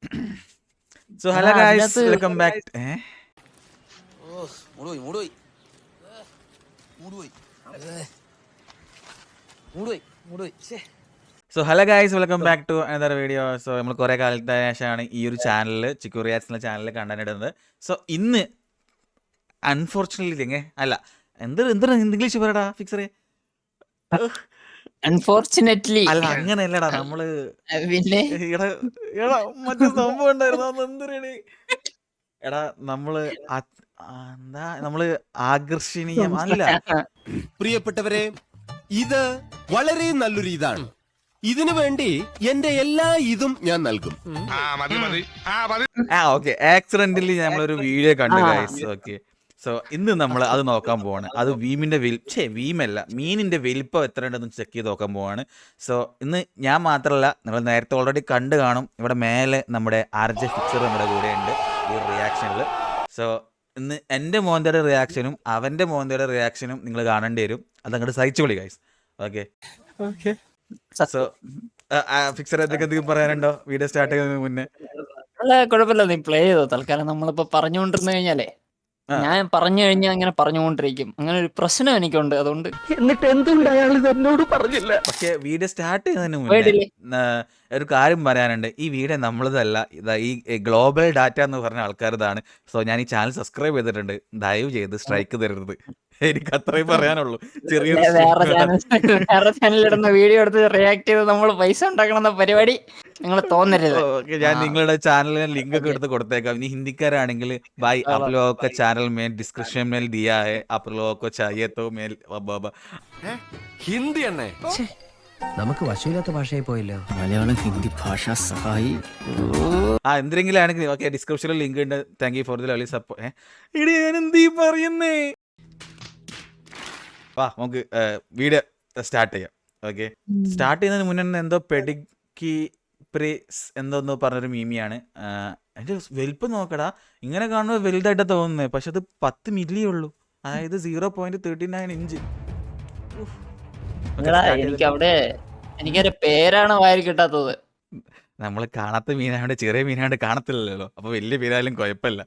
So hello guys, welcome back. So hello guys, welcome back to another video. So നമ്മൾ കുറേ കാലത്തെ ശേഷമാണ് ഈ ഒരു ചാനലിൽ ചിക്കു റിയാക്ട്സ് എന്ന ചാനലിൽ കണ്ടന്റ് ഇടുന്നത്. സോ ഇന്ന് അൺഫോർച്ചുനേറ്റ്ലി അല്ല എന്താണ് ഇംഗ്ലീഷ് പറയടാ ഫിക്സറെ. അൺഫോർച്ചുനേറ്റ്ലി അല്ല അങ്ങനെയല്ലടാ, നമ്മള് പിന്നെ എടാ മറ്റേ സംഭവം ഉണ്ടായിരുന്നു എന്താണ് എടാ നമ്മള് ആകർഷണീയം അല്ല. പ്രിയപ്പെട്ടവരെ, ഇത് വളരെ നല്ലൊരു ഇതാണ്. ഇതിനു വേണ്ടി എന്റെ എല്ലാ ഇതും ഞാൻ നൽകും. ഓക്കെ, ആക്സിഡന്റലി നമ്മളൊരു വീഡിയോ കണ്ടു ഗൈസ്. ഓക്കെ, സോ ഇന്ന് നമ്മൾ അത് നോക്കാൻ പോവാണ്. അത് മീനിന്റെ വലിപ്പം എത്ര ഉണ്ടെന്ന് ചെക്ക് ചെയ്ത് നോക്കാൻ പോവാണ്. സോ ഇന്ന് ഞാൻ മാത്രമല്ല, നിങ്ങൾ നേരത്തെ ഓൾറെഡി കണ്ടു കാണും, ഇവിടെ മേലെ നമ്മുടെ RJ ഫിക്സർ നമ്മുടെ കൂടെ ഉണ്ട് ഈ റിയാക്ഷനിൽ. സോ ഇന്ന് എൻ്റെ മോന്തയുടെ റിയാക്ഷനും അവൻ്റെ മോന്തയുടെ റിയാക്ഷനും നിങ്ങൾ കാണേണ്ടി വരും. അതങ്ങോട്ട് സഹിച്ചുകൊള്ളി ഗൈസ്. ഓക്കെ, സോ ഫിക്സർ എന്തെങ്കിലും പറയാനുണ്ടോ വീഡിയോ സ്റ്റാർട്ട് ചെയ്യുന്നതിന് മുന്നേ? അല്ല, കുഴപ്പമില്ല, നീ പ്ലേ ചെയ്തോ. തൽക്കാലം നമ്മളിപ്പോ പറഞ്ഞുകൊണ്ടിരുന്നു കഴിഞ്ഞാലേ ഞാൻ പറഞ്ഞു കഴിഞ്ഞാൽ അങ്ങനെ പറഞ്ഞുകൊണ്ടിരിക്കും. അങ്ങനെ ഒരു പ്രശ്നം എനിക്കുണ്ട്, അതുകൊണ്ട്. എന്നിട്ട് എന്തുകൊണ്ട് അയാൾ എന്നോട് പറഞ്ഞില്ല? പക്ഷെ വീഡിയോ സ്റ്റാർട്ട് ചെയ്യുന്നതിന് മുന്നേ ഒരു കാര്യം പറയാനുണ്ട്. ഈ വീഡിയോ നമ്മളതല്ല, ഇതാ ഈ ഗ്ലോബൽ ഡാറ്റ എന്ന് പറഞ്ഞ ആൾക്കാരതാണ്. സോ ഞാൻ ഈ ചാനൽ സബ്സ്ക്രൈബ് ചെയ്തിട്ടുണ്ട്. ദയവ് ചെയ്ത് സ്ട്രൈക്ക് തരരുത്, എനിക്ക് അത്രയും പറയാനുള്ളൂ. വേറെ ചാനലിടുന്ന വീഡിയോ എടുത്ത് റിയാക്ട് ചെയ്ത് നമ്മൾ പൈസ ഉണ്ടാക്കണമെന്ന പരിപാടി നിങ്ങൾ തോന്നരുത്. ഞാൻ നിങ്ങളുടെ ചാനലിന് ലിങ്ക് ഒക്കെ എടുത്ത് കൊടുത്തേക്കാം. ഇനി ഹിന്ദിക്കാരാണെങ്കിൽ ബൈ आप लोगों का चैनल में डिस्क्रिप्शन में दिया है, आप लोगों को चाहिए तो मेल ഹിന്ദി എണ്ണേ നമുക്ക് വശമില്ലാത്ത ഭാഷയായി പോയല്ലോ. മലയാളം ഹിന്ദി ഭാഷ സഹായി എന്തെങ്കിലും ആണെങ്കിൽ ഓക്കെ, ഡിസ്ക്രിപ്ഷനിൽ ലിങ്ക് ഉണ്ട്. Thank you for the lovely support. ഇടി ഞാൻ എന്തീ പറയുന്നേ. വാ നമുക്ക് വീഡിയോ സ്റ്റാർട്ട് ചെയ്യാം. ഓക്കെ, സ്റ്റാർട്ട് ചെയ്യുന്നതിന് മുന്നേ എന്തോ പെഡിക്കി പ്രീസ് എന്തോന്ന് പറഞ്ഞൊരു മീമിയാണ്. അതിന്റെ വലുപ്പം നോക്കടാ, ഇങ്ങനെ കാണുമ്പോൾ വലുതായിട്ടാ തോന്നുന്നത്, പക്ഷെ അത് 10 മില്ലി ഉള്ളൂ, അതായത് 0.39 ഇഞ്ച്. എനിക്കൊരു പേരാണ് വായിൽ കിട്ടാത്തത്. നമ്മൾ കാണാത്ത മീനായോണ്ട്, ചെറിയ മീനായോണ്ട് കാണത്തില്ലല്ലോ, അപ്പൊ വലിയ മീനായാലും കുഴപ്പമില്ല.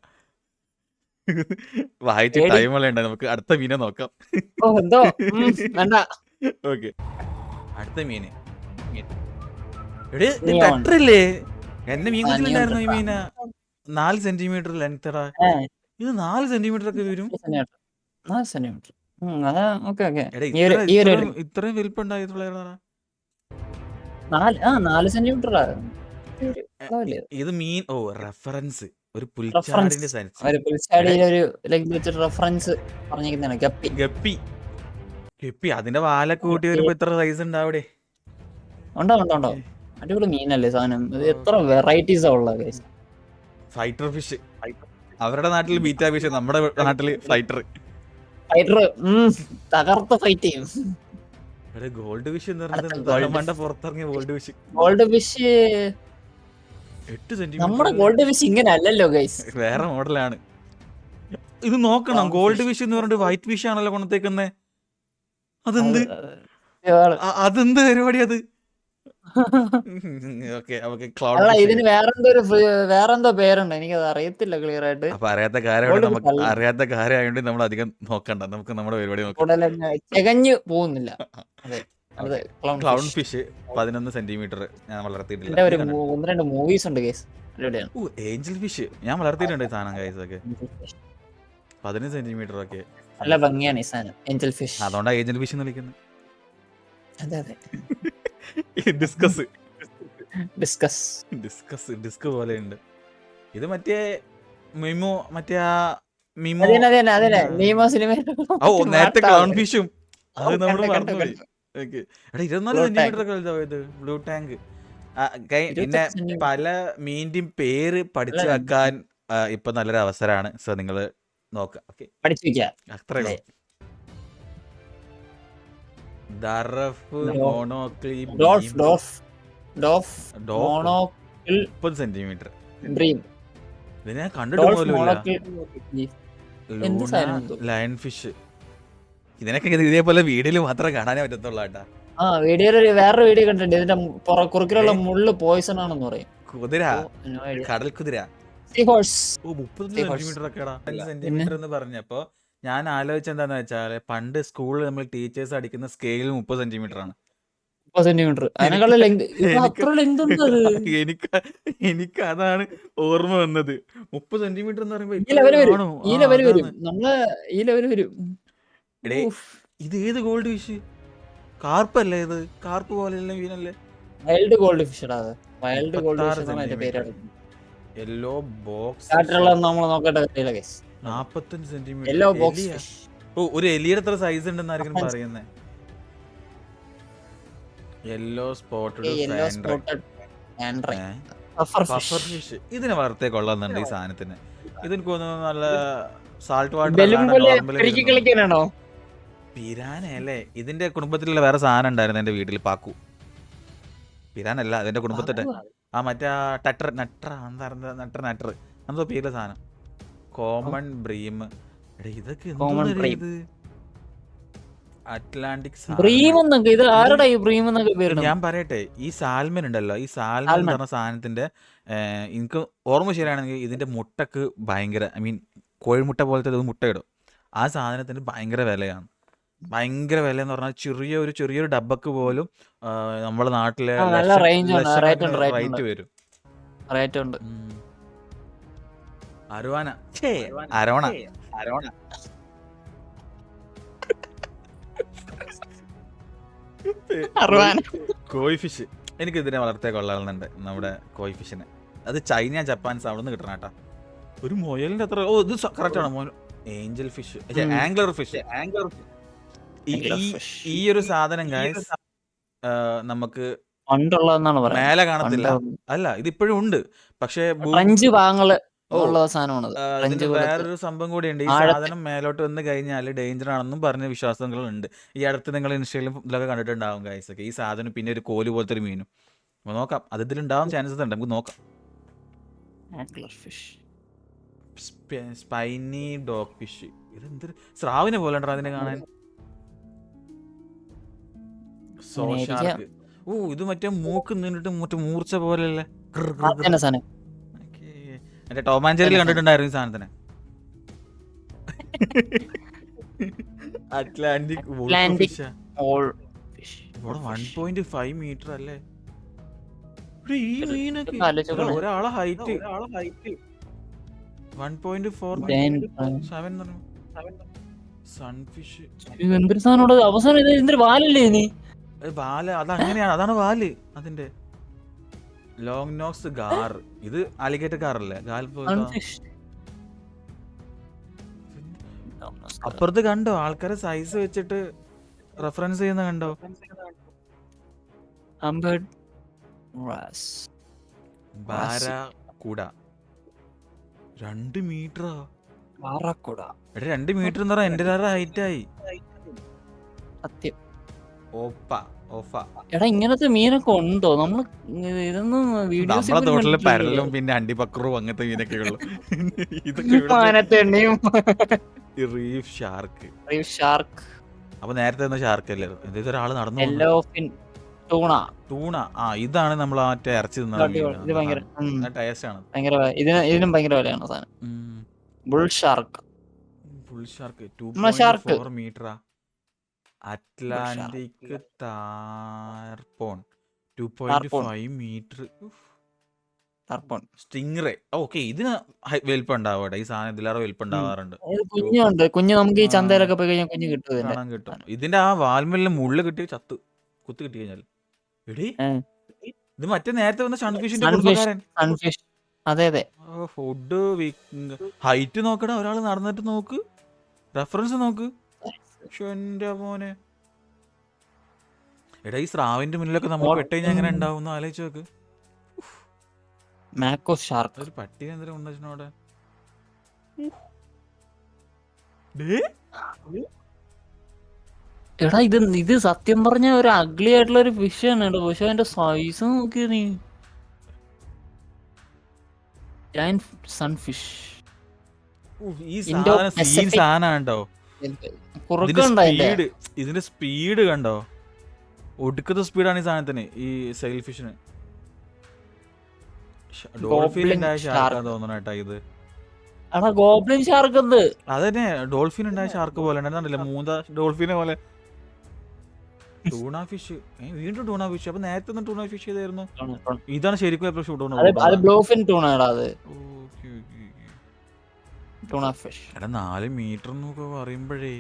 വായിച്ച് ടൈമുള്ള ഉണ്ട്, നമുക്ക് അടുത്ത മീനെ നോക്കാം. ഓക്കെ, അടുത്ത മീന് ല്ലേ? എന്റെ മീൻ കുച്ചിലുണ്ടായിരുന്നു ഈ മീന. 4 സെന്റിമീറ്റർ ലെങ്തടാ. ഇത് 4 സെന്റിമീറ്റർ ഒക്കെ വരും. ഇത്രയും വലിപ്പം ഉണ്ടായിട്ടുള്ള ഇത് മീൻ. ഓ, റെഫറൻസ് ഒരു പുൽച്ചാടിന്റെ ഗപ്പി. അതിന്റെ വാലൊക്കെ കൂട്ടി വരുമ്പോ ഇത്ര സൈസ് ഉണ്ടാവിടെ. ഉണ്ടോ അടിപൊളി മീനല്ലേ സാധനം. ഇത് എത്ര വെറൈറ്റീസാ ഉള്ളത്. ഫൈറ്റർ ഫിഷ്, അവരുടെ നാട്ടിൽ ബീറ്റാ ഫിഷ്, നമ്മുടെ നാട്ടില് ഫൈറ്റർ. തകർത്ത് ഫൈറ്റ് ചെയ്യും. ഗോൾഡ് ഫിഷ് എന്ന് പറഞ്ഞാൽ പുറത്തിറങ്ങിയ ഗോൾഡ് ഫിഷ്. 8 സെന്റിമീറ്റർ. നമ്മുടെ ഗോൾഡ് ഫിഷ് ഇങ്ങനെ അല്ലല്ലോ ഗൈസ്, വേറെ മോഡലാണ്. ഇത് നോക്കണം, ഗോൾഡ് ഫിഷ് എന്ന് പറഞ്ഞിട്ട് വൈറ്റ് ഫിഷ് ആണല്ലോ കൊണ്ടത്തേക്കുന്നേ. അതെന്ത് പരിപാടി അത്? ഇതിന് വേറെന്തോ പേരുണ്ട്, എനിക്കത് അറിയത്തില്ല ക്ലിയർ ആയിട്ട്. അപ്പൊ അറിയാത്ത കാര്യമായോണ്ട് നമ്മൾ അധികം നോക്കണ്ട, നമുക്ക് നമ്മുടെ പരിപാടി നോക്കാം. തികഞ്ഞു പോകുന്നില്ല. ക്ലൗൺ ഫിഷ് 11 സെന്റിമീറ്റർ ഞാൻ വളർത്തിയിട്ടില്ല. 1-2 മൂവീസ് ഉണ്ട് ഗൈസ്. ഏഞ്ചൽ ഫിഷ് ഞാൻ വളർത്തിയിട്ടുണ്ട് സാധനം ഗൈസ്. ഒക്കെ 15 സെന്റിമീറ്റർ ഒക്കെ നല്ല ഭംഗിയാണ് ഈ സാധനം, ഏഞ്ചൽ ഫിഷ്. അതുകൊണ്ടാണ് ഏഞ്ചൽ ഫിഷ് എന്ന് വിളിക്കുന്നത്. അതെ ഡിസ്ക് പോലെ ഉണ്ട്. ഇത് മറ്റേ മിമോ, നേരത്തെ ക്ലൗൺ ഫിഷും അത് നമ്മൾ മറന്നുപോയി. 24 സെന്റിമീറ്റർ ഒക്കെ വലുതായത് ബ്ലൂ ടാങ്ക്. പിന്നെ പല മീനിന്റെയും പേര് പഠിച്ചു വെക്കാൻ ഇപ്പൊ നല്ലൊരു അവസരമാണ്. സോ നിങ്ങള് നോക്കാം. ഓക്കെ, അത്രേ ഉള്ളൂ. 30 സെന്റിമീറ്റർ. ഇതിനെ കണ്ടിട്ട് പോലുമില്ല. Lion fish. ഇതിനൊക്കെ ഇതേപോലെ വീഡിയോയിൽ മാത്രമേ കാണാനേ പറ്റത്തുള്ളൂ കേട്ടാ. വീഡിയോയില് വേറൊരു വീഡിയോ കണ്ടിട്ടുണ്ട്, ഇതിന്റെ കുറുക്കിലുള്ള മുള്ളു പോയിസൺ ആണെന്ന് പറയും. കുതിര, No idea. കടൽ കുതിര. Seahorse. ഓ 35 Seahorse. സെന്റിമീറ്റർ ഒക്കെടാ. സെന്റിമീറ്റർ എന്ന് പറഞ്ഞപ്പോ ഞാൻ ആലോചിച്ച എന്താന്ന് വെച്ചാല് പണ്ട് സ്കൂളിൽ നമ്മൾ ടീച്ചേഴ്സ് അടിക്കുന്ന സ്കെയിൽ 30 സെന്റിമീറ്റർ ആണ്. 30 സെന്റിമീറ്റർ. അതിനേക്കാളും ലെങ്ത്. അത്ര ലെങ്ത് ഉണ്ട് അത്. എനിക്ക് എനിക്ക് അതാണ് ഓർമ്മ വന്നത്. 30 സെന്റിമീറ്റർ എന്ന് പറയുമ്പോ ഈ ലെവൽ ഇത്രയും വരും. ആണോ? ഈ ആ, ലെവൽ വരും. അതാണ്. നമ്മളെ ഈ ലെവൽ വരും. എടേ, ഊഫ്. ഇത് ഏത് ഗോൾഡ് ഫിഷ്? കാർപ്പല്ലേ ഇത്? കാർപ്പ് പോലെയുള്ള മീനല്ലേ? വൈൽഡ് ഗോൾഡ് ഫിഷ് ഇടാ അത്. വൈൽഡ് ഗോൾഡ് 36 ഫിഷ് എന്നാണ് അതിന്റെ പേര്. യെല്ലോ ബോക്സ് കാട്ടിലുള്ള നമ്മൾ നോക്കട്ടെ അറിയില്ല ഗൈസ്. 45 സെന്റിമീറ്റർ. യെല്ലോ ബോക്സ് എലിയ. ഫിഷ്. ഓ, ഒരു എലിയുടെ എത്ര സൈസ് ഉണ്ടെന്ന് ആയിരിക്കും പറയുന്നേ. യെല്ലോ സ്പോട്ടഡ് യെല്ലോ സ്പോട്ടഡ് ആൻഡ്രൈ. Puffer puffer fish. ഫിഷ്. ഇതിന് വറുത്തേ കൊള്ളാന്നുണ്ട് ഈ സാധനത്തിന്. ഇതെനിക്ക് തോന്നുന്നു നല്ല സാൾട്ട് വാട്ടർ ബലൂൺ പോലെ പെരുക്കി കളിക്കാനാണോ? പിരാന അല്ലേ? ഇതിന്റെ കുടുംബത്തിലുള്ള വേറെ സാധനം ഉണ്ടായിരുന്നു എന്റെ വീട്ടിൽ, പാക്കു. പിരാനല്ല, അതിന്റെ കുടുംബത്തിട്ട് ആ മറ്റേ ടട്ടർ നട്ടർ നട്ടർ എന്തോ പേരിലെ സാധനം. Common bream. ഇതൊക്കെ Common എന്തോന്നല്ലേ bream. ഇത്? അറ്റ്ലാന്റിക് ബ്രീം എന്നൊക്കെ ഇത് ആരുടെ ഈ ബ്രീം എന്നൊക്കെ പേരിടും? ഞാൻ പറയട്ടെ, ഈ സാൽമൻ ഉണ്ടല്ലോ, ഈ സാൽമൻ എന്ന് സാൽമൺ. പറഞ്ഞ സാധനത്തിന്റെ എനിക്ക് ഓർമ്മ ശരിയാണെങ്കിൽ ഇതിന്റെ മുട്ടക്ക് ഭയങ്കര, ഐ മീൻ കോഴിമുട്ട പോലത്തെ ഇത് മുട്ടയിടും. ആ സാധനത്തിന് ഭയങ്കര വിലയാണ്. ഭയങ്കര വില എന്ന് പറഞ്ഞാൽ ചെറിയൊരു ഡബ്ബക്ക് പോലും നമ്മുടെ നാട്ടിലെ ആ, നല്ല range ഉണ്ട്. Rate ഉണ്ട്, rate റേറ്റ് ഉണ്ട്. വരും. റേറ്റ് ഉണ്ട്. അരവാന. അരോണ. കോയി ഫിഷ്. എനിക്ക് ഇതിനെ വളർത്തിയ കൊള്ളാറുണ്ട്, നമ്മുടെ കോയി ഫിഷിനെ. അത് ചൈന ജപ്പാൻസ് അവിടെ നിന്ന് കിട്ടണം കേട്ടാ. ഒരു മൊയലിന്റെ അത്ര. ഓ, ഇത് കറക്റ്റ് ആണ്. Angel fish, angler fish. ഈ ഒരു സാധനം ഗൈസ് നമുക്ക് പണ്ടുള്ളതെന്നാണ് പറയുന്നത്. മേലെ കാണത്തില്ല. അല്ല, ഇത് ഇപ്പോഴും ഉണ്ട്. പക്ഷേ ഫ്രഞ്ച് ഭാഗങ്ങള് ഉള്ള സാധനമാണത്. ഫ്രഞ്ച് വേറൊരു സംഭവം കൂടിയുണ്ട്. ഈ സാധനം മേലോട്ട് വന്ന് കഴിഞ്ഞാൽ ഡേഞ്ചർ ആണെന്നും പറഞ്ഞ വിശ്വാസങ്ങളുണ്ട്. ഈ അടുത്ത് നിങ്ങൾ ഇൻസ്റ്റയിലും ഇതിലൊക്കെ കണ്ടിട്ടുണ്ടാവും ഗൈസ് ഒക്കെ. ഈ സാധനം പിന്നെ ഒരു കോല് പോലത്തെ ഒരു മീനും. അപ്പൊ നോക്കാം, അത് ഇതിലുണ്ടാവാൻ ചാൻസസ് ഉണ്ട്, നമുക്ക് നോക്കാം. Spiny dog fish. ഇതെന്തൊരു സ്രാവിനെ പോലെ ഉണ്ടോ അതിനെ കാണാൻ? So shark. ഓ, ഇത് മറ്റേ മൂക്ക് നിന്നിട്ട് മറ്റേ മൂർച്ച പോലെയല്ലേ? സാധനം. മറ്റേ ടോം ആൻഡ് ജെറിയിൽ കണ്ടിട്ടുണ്ടായിരുന്നു ഈ സാധനത്തിനെ. Atlantic Atlantic old fish. 1.5 metre അല്ലേ? ഈ മീനൊക്കെ ആലോചിച്ച് നോക്ക്. ഒരാളെ ഹൈറ്റ് 1.47 സൺഫിഷ്. എന്തൊരു സാധനം അവസാനം ഇത് എന്തൊരു വാലല്ലേ ഇനി? വാല്, അതങ്ങനെയാണ്, അതാണ് വാല് അതിന്റെ. ലോങ് നോക്സ് ഗാർ. ഇത് അലിഗേറ്റർ ഗാറല്ലേ? ഗാൽ Sunfish. അപ്പുറത്ത് കണ്ടോ ആൾക്കാരെ സൈസ് വെച്ചിട്ട് റെഫറൻസ് ചെയ്യുന്ന കണ്ടോ? Humbered wrasse. ബാരാക്കൂഡ. 2 മീറ്ററാ? Barracuda. 2 മീറ്റർ എന്ന് പറഞ്ഞാൽ എന്റെ ഹൈറ്റ് ആയി. സത്യം. ഓഫ. എടാ, ഇങ്ങനത്തെ മീനൊക്കെ ഉണ്ടോ? നമ്മള് ഇതൊന്നും വീഡിയോസ് നമ്മളെ തോട്ടില് പരലും പിന്നെ അണ്ടിപ്പക്രവും അങ്ങനത്തെ മീനൊക്കെ ഉള്ളു. ഇതൊക്കെ മാനത്തെണ്ണിയും റീഫ് ഷാർക്ക്. ഷാർക്ക്. അപ്പൊ നേരത്തെ ഷാർക്ക് അല്ലേ? ഇതൊരാള് നടന്നു യെല്ലോ ഫിൻ ടൂണ. ടൂണ. ആ, ഇതാണ് നമ്മൾ മറ്റേ ഇറച്ചി ഇത് ഭയങ്കര ടേസ്റ്റ് ആണ്. ഭയങ്കര ഇതിനും ഭയങ്കര വിലയാണ് സാധനം. Bull shark. ഫുൾ ഷാർക്ക് നമ്മളെ shark. 2.4 മീറ്ററാ. Atlantic tarpon 2.5 metre. Tarpon. Stingray. Okay, ഇതിന് വലിപ്പം ഉണ്ടാവട്ടെ. ഈ സാധനം ഇതിലേറെ വലിപ്പം ഉണ്ടാവാറുണ്ട്. കുഞ്ഞുണ്ട്. കുഞ്ഞ് നമുക്ക് ഈ ചന്തയിലൊക്കെ പോയി കഴിഞ്ഞാൽ കുഞ്ഞ് കിട്ടും ഇതിന്റെ. കാണാൻ കിട്ടും. ഇതിന്റെ ആ വാൽമെല്ലിന് മുള്ളു കിട്ടി കുത്ത് കിട്ടി കഴിഞ്ഞാൽ എടീ, ഇത് മറ്റേ നേരത്തെ വന്ന സൺഫിഷിന്റെ കുടുംബക്കാരൻ. സൺഫിഷ്. അതെ. ഫുഡ് ഹൈറ്റ് നോക്കടാ, ഒരാൾ നടന്നിട്ട് നോക്ക്, റെഫറൻസ് നോക്ക്. എന്റെ മോനെ, എടാ ഈ സ്രാവിന്റെ മുന്നിലൊക്കെ നമ്മൾ പെട്ട് കഴിഞ്ഞാൽ എങ്ങനെ ഉണ്ടാവും ആലോചിച്ച് നോക്ക്. മാക്കോ ഷാർക്ക്. ഒരു പട്ടി എന്തെങ്കിലും ഉണ്ടോടെ? എടാ, ഇത് സത്യം പറഞ്ഞ ഒരു അഗ്ലി ആയിട്ടുള്ള ഒരു ഫിഷ് ആണ് കേട്ടോ. പക്ഷെ അതിന്റെ സൈസ് നോക്കിയ നീ. സൺഫിഷ്. ഈ സാധനം കണ്ടോ? ഇതിന്റെ സ്പീഡ് കണ്ടോ? ഒടുക്കത്തെ സ്പീഡാണ് ഈ സാധനത്തിന്, ഈ സെയിൽ ഫിഷിന്. ഡോൾഫിൻ Goblin ഉണ്ടായ shark. ഷാർക്കാന്ന് തോന്നണ കേട്ടാ ഇത്. എടാ ഗോബ്ലിൻ ഷാർക്ക് എന്ത്? അതന്നെ ഡോൾഫിൻ ഉണ്ടായ ഷാർക്ക് പോലെ ഉണ്ടല്ലേ, മൂന്ന ഡോൾഫിനെ പോലെ. ടൂണ ഫിഷ്, വീണ്ടും ടൂണ ഫിഷ്. അപ്പൊ നേരത്തെ ടൂണ ഫിഷ് ചെയ്തായിരുന്നു. ഇതാണ് ശരിക്കും എപ്പോഴും ഷൂട്ട് അത് ബ്ലൂഫിൻ ടൂണാടാ അത്. Tuna fish. എടാ 4 മീറ്റർ എന്നൊക്കെ പറയുമ്പോഴേ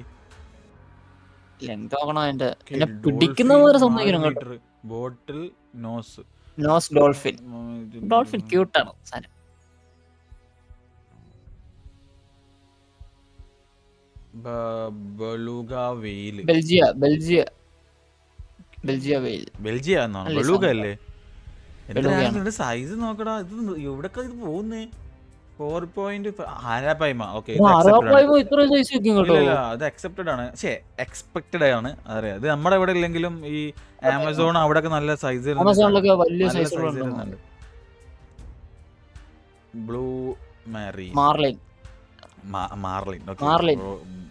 ലെങ്ത് നോക്കണം അതിന്റെ. എന്നെ പിടിക്കുന്ന പോലെ സമ്മതിക്കണം കേട്ടോ. ബോട്ടിൽ നോസ് നോസ് ഡോൾഫിൻ. ഡോൾഫിൻ ക്യൂട്ടാണ് സാധനം. ബലൂഗ വെയിൽ. ബെൽജിയ വെയിൽ. ബെൽജിയ എന്നാണ് അല്ലേ ബലൂഗ അല്ലേ? ബെലൂഗയാണ്. എന്താ സൈസ് നോക്കടാ, ഇത് എവിടൊക്കെ ഇത് പോകുന്നേ. 4.5 ആരാപ്പായ്മ. ഓക്കെ, ഇത്ര സൈസ് വെക്കും കേട്ടോ. അത് അക്സെപ്റ്റഡ് ആണ്, എക്സ്പെക്റ്റഡ് ആണ്. അറിയാം, ഇത് നമ്മുടെ ഇവിടെ ഇല്ലെങ്കിലും ഈ ആമസോൺ അവിടെ നല്ല സൈസ് ആമസോണിലൊക്കെ വലിയ സൈസ് ഇരുന്നുണ്ട്. Blue marlin. മാർലിൻ.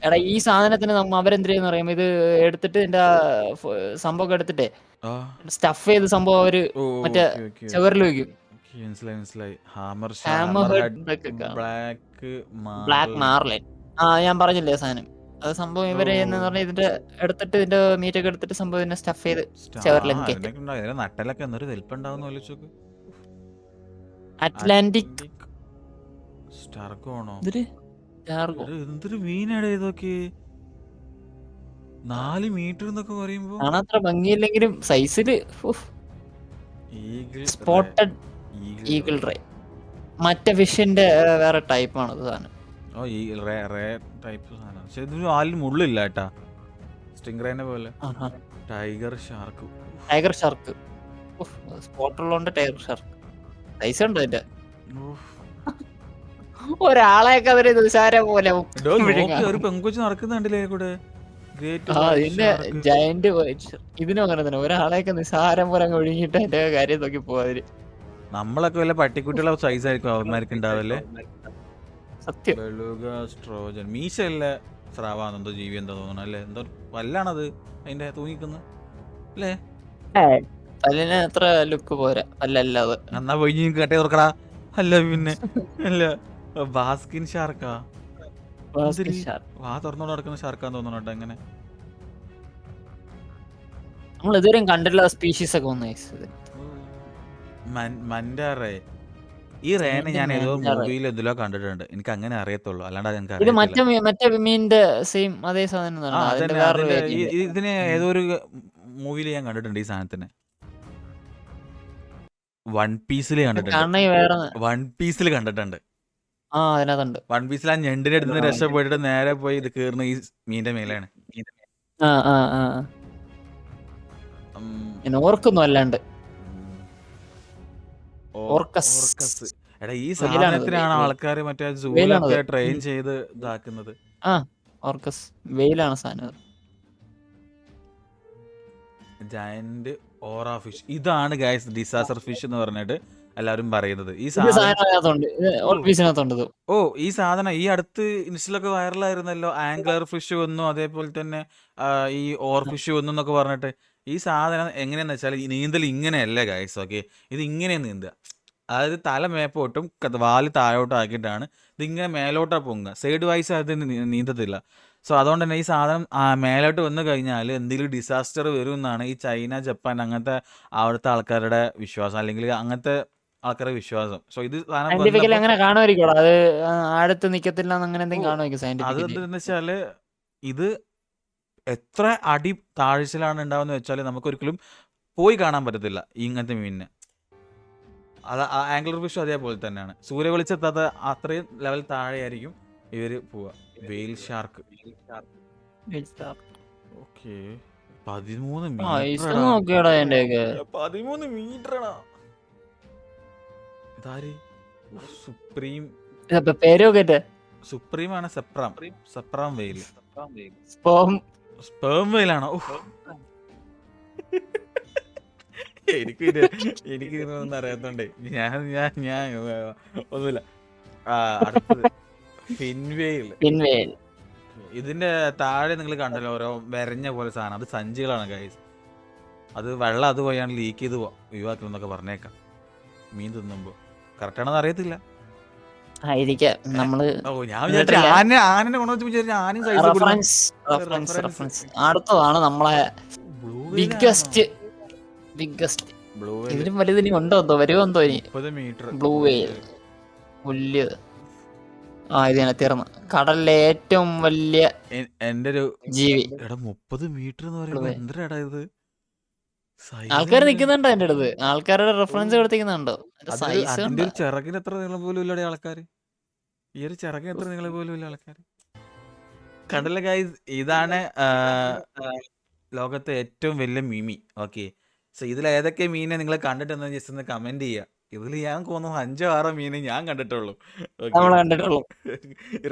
എടാ ഈ സാധനത്തിന് അവരെന്തിനാന്ന് പറയുമ്പോ ഇത് എടുത്തിട്ട് ഇതിന്റെ സംഭവം എടുത്തിട്ടേ സ്റ്റഫ് ചെയ്ത് സംഭവം അവര് മറ്റേ ചവറിൽ വെക്കും. മനസ്സിലായി. Black Marlin. ഞാൻ പറഞ്ഞില്ലേ സാധനം. അത് സംഭവം ഇവര് പറഞ്ഞ ഇതിന്റെ എടുത്തിട്ട് ഇതിന്റെ മീറ്റ് ഒക്കെ എടുത്തിട്ട് സംഭവം ഇതിനെ സ്റ്റഫ് ചെയ്ത് ചവറിലേക്ക് നട്ടലൊക്കെ എന്തൊരു വലിപ്പുണ്ടാവുന്ന. അറ്റ്ലാന്റിക് സ്റ്റാർഗോണോ എന്തൊരു മീനാണ് ഇതൊക്കെ. 4 മീറ്റർ എന്നൊക്കെ പറയുമ്പോ കാണാത്ര ഭംഗിയില്ലെങ്കിലും സൈസില് സ്പോട്ടഡ് ഈഗിൾ റേ. മറ്റേ ഫിഷിന്റെ വേറെ ടൈപ്പാണ് സാധനം. പക്ഷെ ഇതിന് ആലിന് മുള്ളില്ല കേട്ടാ, സ്റ്റിംഗ്രേനെ പോലെ. Tiger shark. സ്പോട്ടുള്ളോണ്ട് ടൈഗർ ഷാർക്ക് സൈസ് ഉണ്ട് അതിന്റെ. ഒരാളെയൊക്കെ അതിന് നിസാരം പോലെ ഒരു പെങ്കൊച്ച് നടക്കുന്നുണ്ടല്ലേ കൂടെ. ജയന്റ് ഇതിനും അങ്ങനെ തന്നെ ഒരാളെയൊക്കെ നിസാരം പോലെ അങ്ങ് ഒഴുകിയിട്ട് അതിന്റെ കാര്യം നോക്കി പോവാതിര്. നമ്മളൊക്കെ വല്ല പട്ടിക്കുട്ടികളെ സൈസ് ആയിരിക്കും അവന്മാർക്ക് ഉണ്ടാവല്ലേ. സത്യം. സ്ട്രോജൻ മീശല്ല സ്രാവാന്നെന്തോ ജീവി എന്താ തോന്നണം അല്ലേ, എന്തോ വല്ലാണത് അതിന്റെ തൂങ്ങിക്കുന്നത് അല്ലേ. അതിന് അത്ര ലുക്ക് പോരാ അല്ലല്ലാതെ. എന്നാ പോയി കട്ടേ തുറക്കടാ. അല്ല പിന്നെ അല്ല ബാസ്കിൻ ഷാർക്കാ. വാ തുറന്നോണ്ട് നടക്കുന്ന ഷാർക്കാന്ന് തോന്നണോട്ടോ. എങ്ങനെ നമ്മൾ ഇതുവരെയും കണ്ടിട്ടുള്ള സ്പീഷീസ് ഒക്കെ ഒന്ന് മൻഡാറേ. ഈ റേനെ ഞാൻ ഏതോ മൂവിയിൽ എന്തിലോ കണ്ടിട്ടുണ്ട്, എനിക്ക് അങ്ങനെ അറിയത്തുള്ളൂ, അല്ലാണ്ട് ഇത് മറ്റേ മീനിന്റെ സെയിം അതേ സാധനം. ഇതിന് ഏതോ ഒരു മൂവിയിൽ ഞാൻ കണ്ടിട്ടുണ്ട് ഈ സാധനത്തിന്. വൺ പീസിൽ കണ്ടിട്ടുണ്ട്. വൺ പീസിൽ ആ ഞണ്ടിന്റെ അടുത്ത് രക്ഷപ്പെട്ടിട്ട് നേരെ പോയി ഇത് കീറുന്ന ഈ മീന്റെ മേലാണ്. ഓർക്കുന്നു അല്ലാണ്ട്. എടാ ഈ സാധനത്തിനാണ് ആൾക്കാര് മറ്റേ സൂലൊക്കെ ട്രെയിൻ ചെയ്ത് ഇതാക്കുന്നത്. ഓർക്കസ് വെയിലാണ് സാധനം. ജയന്റ് ഓറ ഫിഷ്. ഇതാണ് ഗൈസ് ഡിസാസ്റ്റർ ഫിഷ് എന്ന് പറഞ്ഞിട്ട് എല്ലാവരും പറയുന്നത്. ഈ സാധനം ഈ അടുത്ത് ഇൻസ്റ്റയിലൊക്കെ വൈറലായിരുന്നല്ലോ. ആംഗ്ലർ ഫിഷ് വന്നു, അതേപോലെ തന്നെ ഈ ഓർ ഫിഷ് വന്നു എന്നൊക്കെ പറഞ്ഞിട്ട്. ഈ സാധനം എങ്ങനെയാന്ന് വെച്ചാൽ നീന്തൽ ഇങ്ങനെയല്ല ഗൈസ്. ഓക്കെ, ഇത് ഇങ്ങനെ നീന്തുക, അതായത് തല മേപ്പോട്ടും വാല് താഴോട്ടും ആക്കിയിട്ടാണ് ഇതിങ്ങനെ മേലോട്ടാ പൊങ്ങുക. സൈഡ് വൈസ് അത് നീന്തത്തില്ല. സോ അതുകൊണ്ട് തന്നെ ഈ സാധനം മേലോട്ട് വന്നു കഴിഞ്ഞാൽ എന്തെങ്കിലും ഡിസാസ്റ്റർ വരും എന്നാണ് ഈ ചൈന, ജപ്പാൻ അങ്ങനത്തെ അവിടുത്തെ ആൾക്കാരുടെ വിശ്വാസം, അല്ലെങ്കിൽ അങ്ങനത്തെ ആൾക്കാരുടെ വിശ്വാസം. സോ ഇത് അങ്ങനെ കാണുമായിരിക്കും, അത് അടുത്ത് നിക്കത്തില്ല അങ്ങനെ എന്തെങ്കിലും കാണുമായിരിക്കും. അതെന്താന്ന് വെച്ചാല് ഇത് എത്ര അടി താഴ്ചയിലാണ് ഉണ്ടാവുന്ന വെച്ചാൽ നമുക്കൊരിക്കലും പോയി കാണാൻ പറ്റത്തില്ല ഇങ്ങനത്തെ മീനിനെ. അത് ആംഗ്ലർ ഫിഷ് അതേപോലെ തന്നെയാണ്. സൂര്യ വെളിച്ചെത്താത്ത അത്രയും ലെവൽ താഴെയായിരിക്കും ഇവര് പോവുക. വെയിൽ ഷാർക്ക്. ഓക്കെ, 13 മീറ്ററാണ്. ഇതാര്? സുപ്രീം. സുപ്രീം ആണ്. സെപ്രാം വെയിൽ. സ്പേം വെയിലാണോ? എനിക്ക് ഇതൊന്നും അറിയാത്തോണ്ടേ ഞാൻ ഒന്നുമില്ല. അടുത്തത് ഫിൻവെയിൽ. ഇതിന്റെ താഴെ നിങ്ങൾ കണ്ടല്ലോ ഓരോ വരഞ്ഞ പോലെ സാധനം, അത് സഞ്ചികളാണ് ഗൈസ്. അത് വെള്ളം അത് പോയാണ് ലീക്ക് ചെയ്ത് ഒഴിവാക്കണമെന്നൊക്കെ പറഞ്ഞേക്കാം മീൻ തിന്നുമ്പോൾ. കറക്റ്റ് ആണെന്ന് അറിയത്തില്ല. ആയിരിക്കാം നമ്മള് ഓ ഞാൻ വിചാരിച്ചു ആനനെ കൊണ്ടുവച്ച് വിചാരിച്ചു ആനയും സൈസ് റെഫറൻസ് അടുത്തതാണ് നമ്മളെ ബിഗ്ഗസ്റ്റ് ബ്ലൂ ഇതിലും വലുത് ഇനി ഉണ്ടോ എന്തോ വരുമോ എന്തോ ഇനി 30 മീറ്റർ ബ്ലൂ വെയിൽ പുല്ല്. ഇത് ഞാൻ തീർന്നു. കടലിലെ ഏറ്റവും വലിയ എന്റെ ഒരു ജീവി. എടാ 30 മീറ്റർ എന്ന് പറയുമ്പോ എന്തിനാടാ ഇത്? ആൾക്കാർ നിക്കുന്നുണ്ടോ എന്റെ അടുത്ത്? ആൾക്കാരുടെ റെഫറൻസ് കൊടുത്തിരിക്കുന്നുണ്ടോ? സൈസ് അതിന്റെ ഒരു ചിറകിന് എത്ര നീളം പോലും ഇല്ലടെ ആൾക്കാര്. ഈ ഒരു ചിറകിന് എത്ര നീളം പോലും ഇല്ല ആൾക്കാര്. കടല ഗൈസ്, ഇതാണ് ലോകത്തെ ഏറ്റവും വലിയ മീമി. ഓക്കെ, സോ ഇതിൽ ഏതൊക്കെ മീനെ നിങ്ങൾ കണ്ടിട്ടെന്ന് ജസ്റ്റ് ഒന്ന് കമന്റ് ചെയ്യുക. ഇതിൽ ഞാൻ തോന്നുന്നു 5-6 മീനെ ഞാൻ കണ്ടിട്ടുള്ളൂ. നമ്മൾ കണ്ടിട്ടുള്ളൂ.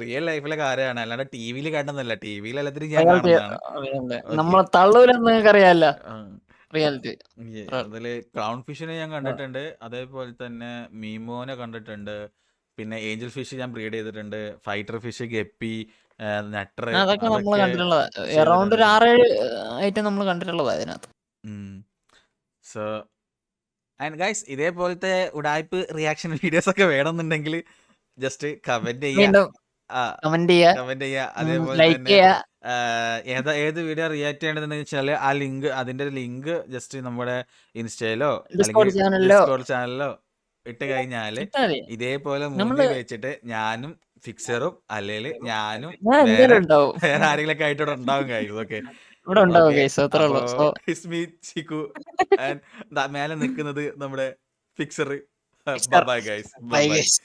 റിയൽ ലൈഫിലെ കാര്യമാണ്, അല്ലാണ്ട് ടി വിയിൽ കണ്ടെന്നല്ല. ടി വിയിൽ എല്ലാത്തിനും ഞാൻ കാണുന്നതാണ്. നമ്മളെ തള്ളൂലെന്ന് നിങ്ങൾക്ക് അറിയാലോ റിയാലിറ്റി. അതില് ക്ലൗൺ ഫിഷിനെ ഞാൻ കണ്ടിട്ടുണ്ട്, അതേപോലെ തന്നെ മീമോനെ കണ്ടിട്ടുണ്ട്, പിന്നെ ഏഞ്ചൽ ഫിഷ് ഞാൻ ബ്രീഡ് ചെയ്തിട്ടുണ്ട്, ഫൈറ്റർ ഫിഷ്, ഗപ്പി, നട്ടർ, അതൊക്കെ നമ്മൾ കണ്ടിട്ടുള്ളതാ. അറൗണ്ട് ഒരു 6-7 ഐറ്റം നമ്മൾ കണ്ടിട്ടുള്ളതാ അതിനകത്ത്. സോ ആൻഡ് ഗൈസ്, ഇതേപോലത്തെ ഉടായ്പ് റിയാക്ഷൻ വീഡിയോസ് ഒക്കെ വേണമെന്നുണ്ടെങ്കിൽ ജസ്റ്റ് കമന്റ് ചെയ്യുക. കമന്റ് ചെയ്യുക. അതേപോലെ ലൈക്ക് തന്നെ ചെയ്യുക. ഏത് വീഡിയോ റിയാക്ട് ചെയ്യേണ്ടതെന്ന് വെച്ചാൽ ആ ലിങ്ക്, അതിന്റെ ലിങ്ക് ജസ്റ്റ് നമ്മുടെ ഇൻസ്റ്റയിലോ Discord ചാനലിലോ ഡിസ്കോർഡ് ചാനലിലോ ഇട്ട് കഴിഞ്ഞാല് ഇതേപോലെ മൂന്ന് വെച്ചിട്ട് ഞാനും ഫിക്സറും അല്ലെങ്കിൽ ഞാനും വേറെ ആരെങ്കിലും ആയിട്ട് ഇവിടെ ഉണ്ടാവും കഴിയും. ഓക്കെ, ഇവിടെ ഉണ്ടാവും ഗൈസ്, അത്രേ ഉള്ളൂ. സോ ചിക്കു ആൻഡ് മേലെ നിൽക്കുന്നത് നമ്മുടെ fixer. Bye guys. Bye guys.